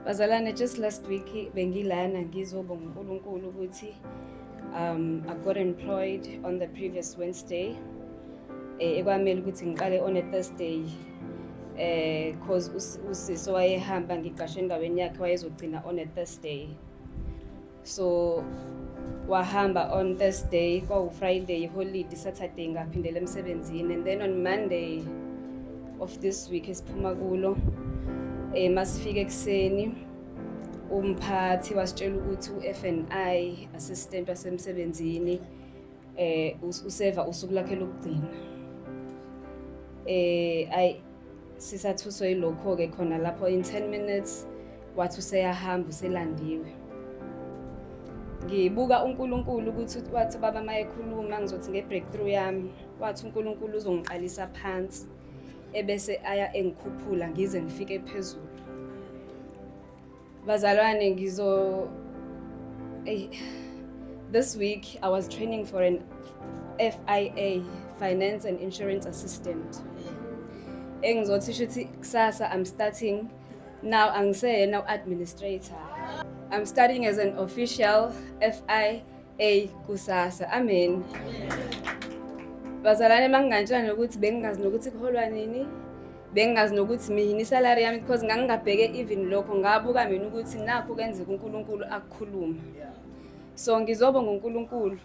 Bazalwane, just last week bengilana ngizobonga uNkulunkulu ukuthi I got employed on the previous Wednesday. Ekwamele ukuthi ngiqale on a Thursday. Cause usiso wayehamba ngiqashe endaweni yakhe wayezogcina on a Thursday. So wahamba on Thursday, kwa Friday holiday, Saturday ngaphindela emsebenzini, and then on Monday of this week esiphuma kulo masifike ekseni umphathi wasitshela ukuthi uFNI assistant wasemsebenzini useva usuku lakhe lokugcina. Sisathuswa yilokho ke khona lapho in 10 minutes wathi useyahamba uselandiwe. Ngibuka uNkulunkulu ukuthi wathi baba mayekhuluma ngizothi ngebreakthrough yami wathi uNkulunkulu uzongiqalisa phansi ebese aya engikhuphula ngize ngifike phezulu. Bazalwane this week I was training for an FIA, Finance and Insurance Assistant. Engizothi shuthi kusasa I'm starting now angiseyena administrator. I'm studying as an official FIA kusasa. Amen. Bazalwane mangantshana ukuthi bengingazi nokuthi kuholwa nini, bengingazi nokuthi mina isalary yami because ngangingabheke even lokho ngabuka mina ukuthi nakho kwenzeka uNkulunkulu akukhuluma. So ngizobonga uNkulunkulu